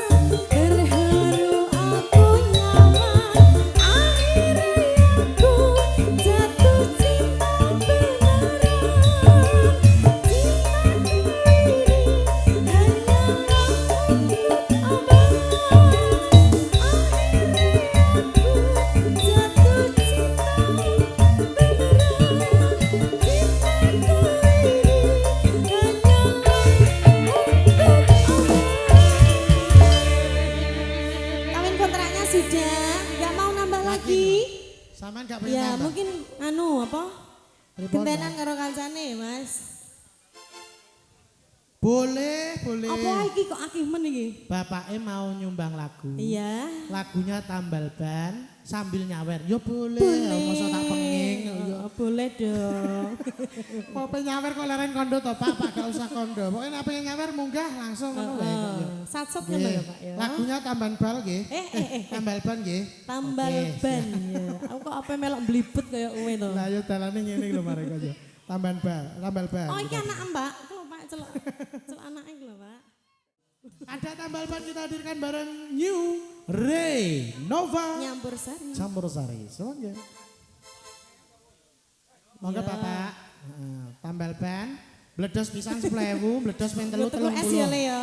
terharu aku nyaman akhirnya aku jatuh cinta beneran cintaku ini hanyalah untuk abang akhirnya aku jatuh cinta kawin kontraknya sudah, nggak mau nambah lagi. Sampean gak pengen Ya tambah? mungkin anu apa? Pripun, Gentenan Mbak? karo kancane Mas. Boleh, boleh. Apa iki kok akeh men iki? Bapaknya mau nyumbang lagu. Iya. Lagunya tambal ban sambil nyawer. Ya boleh. Boleh. Masa tak penging. Ya. Oh, boleh dong. Mau pengen nyawer kok leren kondo toh Pak, Pak gak usah kondo. Pokoknya nek pengen nyawer munggah langsung ngono wae kok ya. Satsop Nggih. ngono ya Pak ya. Lagunya tamban bal nggih. Tambal ban nggih. Tambal Oke, ban ya. Aku kok apa melok blibet kaya kowe to. Lah ya dalane ngene lho mari kok ya. Tamban bal, tambal ban. Oh iki anak Mbak. Kalau Pak celok. Celok anake iki lho Pak. Ada tambal ban kita hadirkan bareng New Ray Nova Nyampur sari. Campur Sari. Semoga. Monggo Ya. Bapak. Heeh, tambal ban, bledos pisan 10.000, bledos pen telu Tuku es ya Le 30. ya.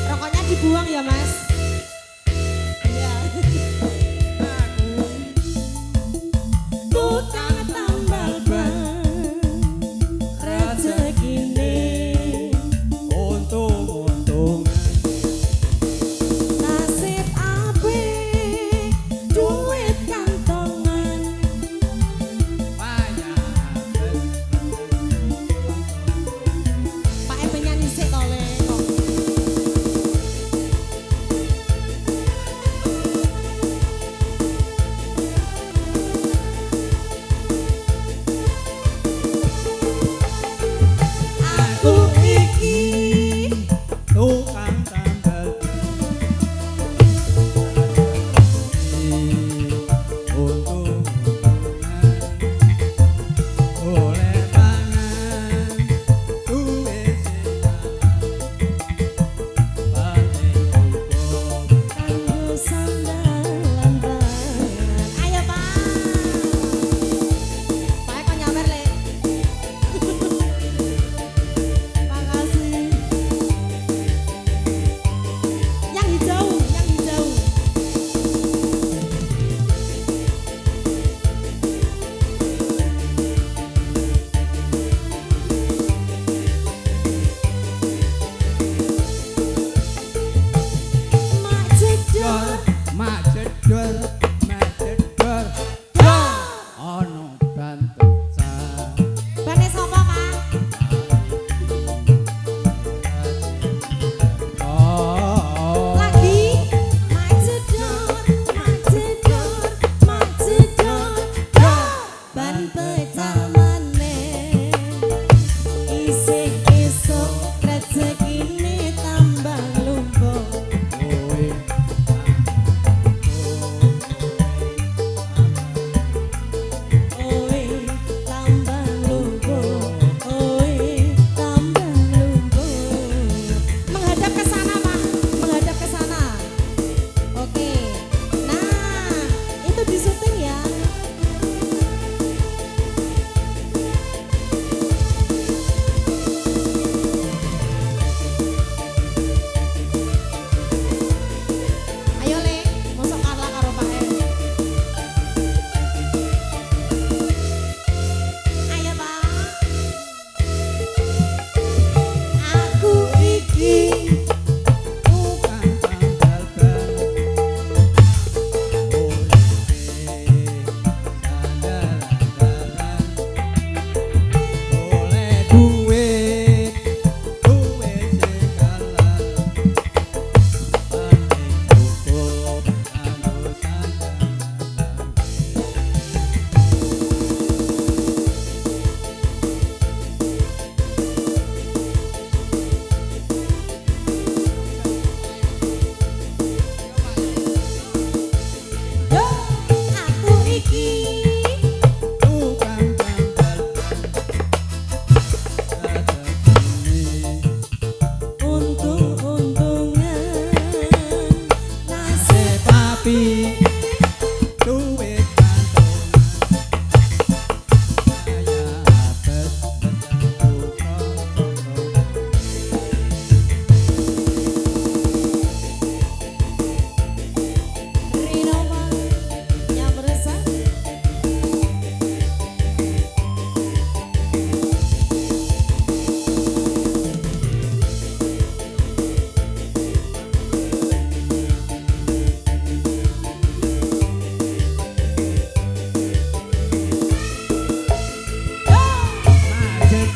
Rokoknya dibuang ya Mas. Iya.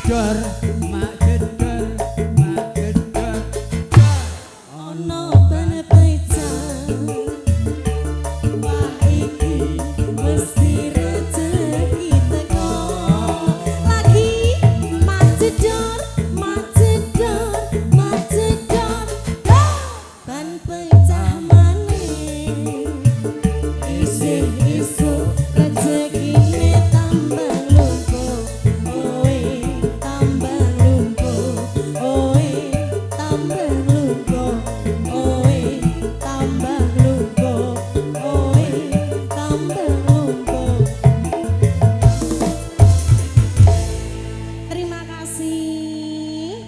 jedor, mak jedor, mak jedor. Ono bane pecah. Wah iki mesti rezeki teko. Lagi macedor, macedor, macedor. Ban pecah maneh. Isih-isih rezekine tambah lumpuh. Oe tambah lumpuh. Oe tambah lumpuh. Oe tambah lumpuh. Oe tambah lumpuh. Terima kasih.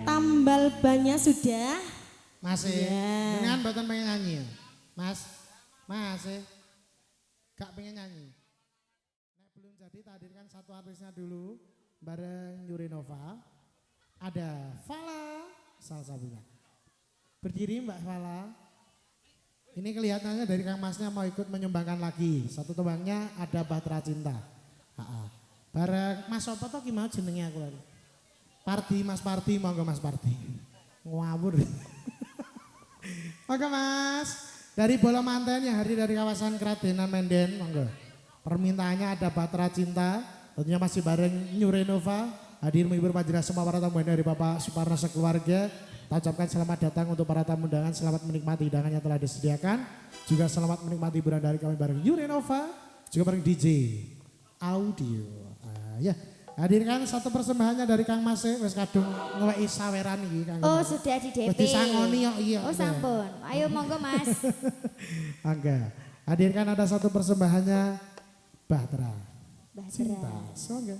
Tambal bannya sudah. Masih. Iya. Dengan mboten pengen nyanyi ya? Mas. Masih. Gak pengen nyanyi. Nek belum jadi tak hadirkan satu artisnya dulu bareng Yurinova. Ada Fala Salsabila. Berdiri Mbak Fala. Ini kelihatannya dari Kang Masnya mau ikut menyumbangkan lagi. Satu tebangnya ada Bahtera Cinta. Bareng Mas apa toh gimana jenengnya aku lagi. Parti Mas Parti, monggo Mas Parti. Ngawur. Monggo Mas. Dari Bola Manten yang hadir dari kawasan Kradenan Menden, monggo. Permintaannya ada Bahtera Cinta, tentunya masih bareng New Renova. Hadir menghibur majelis semua para tamu dari Bapak Suparno sekeluarga. Kita ucapkan selamat datang untuk para tamu undangan, selamat menikmati hidangan yang telah disediakan. Juga selamat menikmati hiburan dari kami bareng New Renova, juga bareng DJ Audio. Ya, hadirkan satu persembahannya dari Kang Mas wis kadung ngeweki saweran iki Kang. Oh sudah di DP. Wis disangoni kok iya. Oh sampun. Ayo monggo Mas. Angga. Hadirkan ada satu persembahannya Bahtera Cinta. Bahtera. Monggo.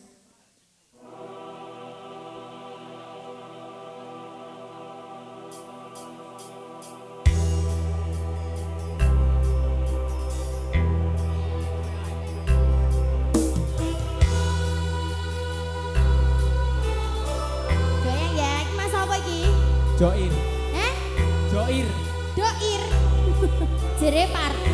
Goyang ya, iki Mas apa iki? Joir, Eh? joir. Doir. Jere party.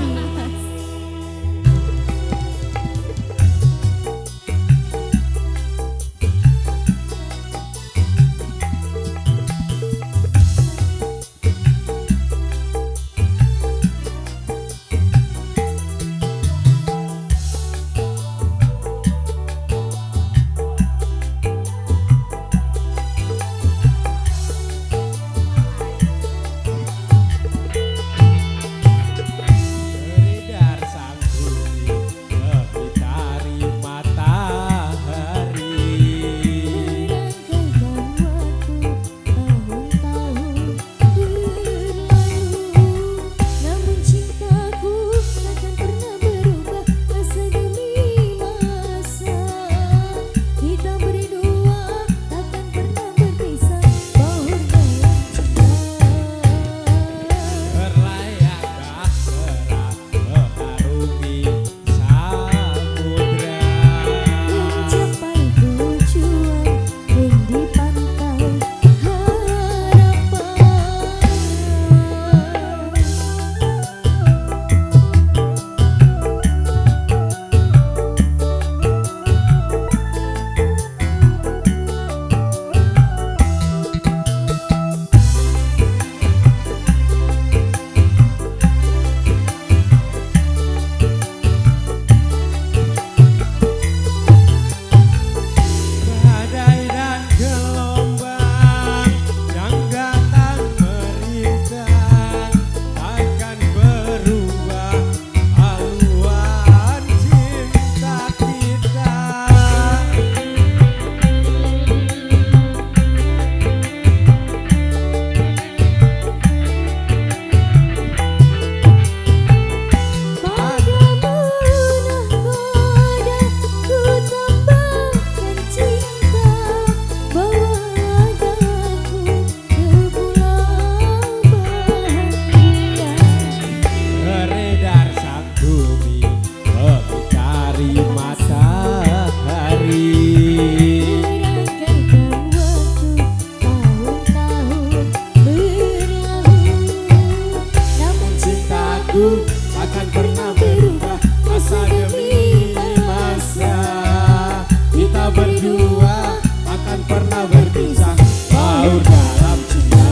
takkan pernah berpisah. Baur dalam cinta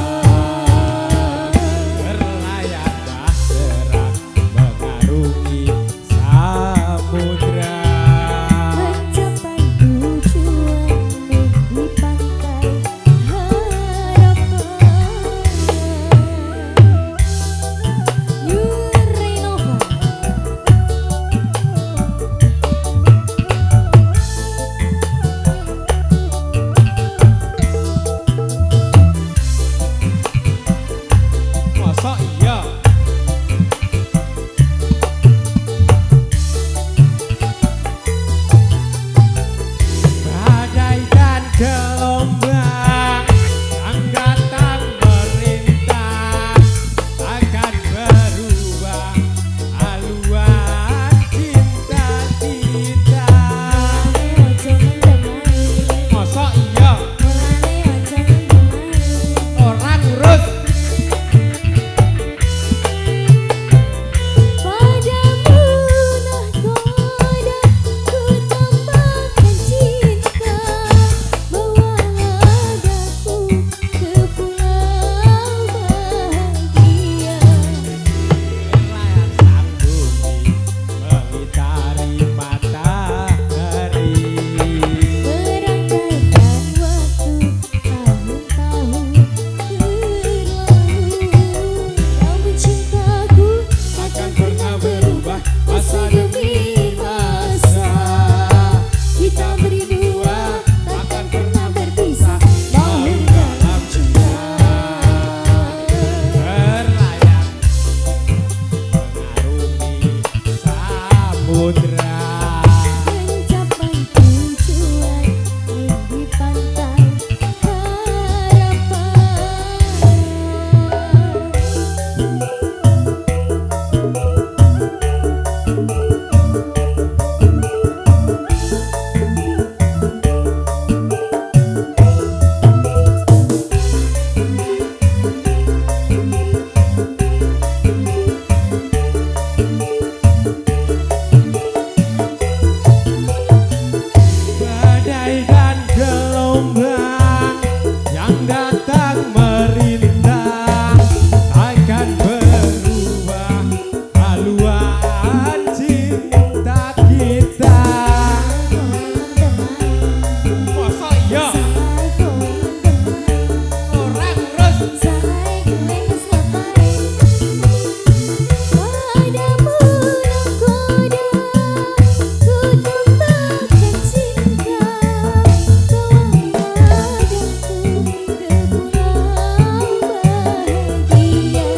berlayar bahtera mengarungi samudra. Mencapai tujuanmu di pantai harapan. New Renova. Masa iya? Badai dan gelombang yang datang merintah akan berubah haluan cinta kita. Ojo mendemai, Masa iya? mulane ojo mendemai. Orang urus Padamu nahkoda ku tambahkan cinta, bawalah daku ke pulau bahagia. layar sang bumi mengitari matahari. Merangkaikan waktu tahun-tahun berlalu, namun cintaku Akan pernah berubah masa demi masa. kita berdua Takkan pernah berpisah. Baur dalam cinta berlayar mengarungi samudra. mencapai tujuan di pantai harapan. Badai dan gelombang yang datang merintah akan berubah haluan cinta kita. Masa iya? Orang urus Padamu nahkoda ku tambahkan cinta, bawalah daku ke pulau bahagia.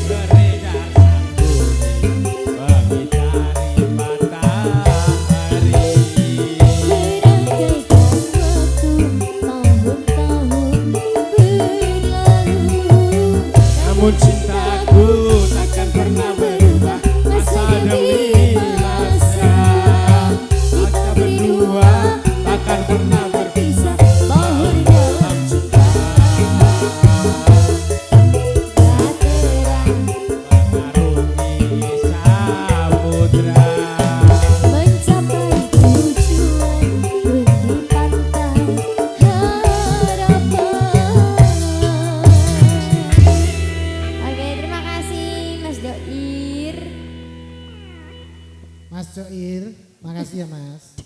beredar sang bumi mengitari matahari. Merangkaikan waktu tahun-tahun berlalu, Namun cintaku takkan pernah berubah masa demi masa. Kita berdua takkan pernah berpisah. baur dalam cinta bahtera. Mengarungi samudra. Mencapai tujuan di pantai harapan. Oke, terima kasih Mas Doir. Mas Joir, makasih ya Mas.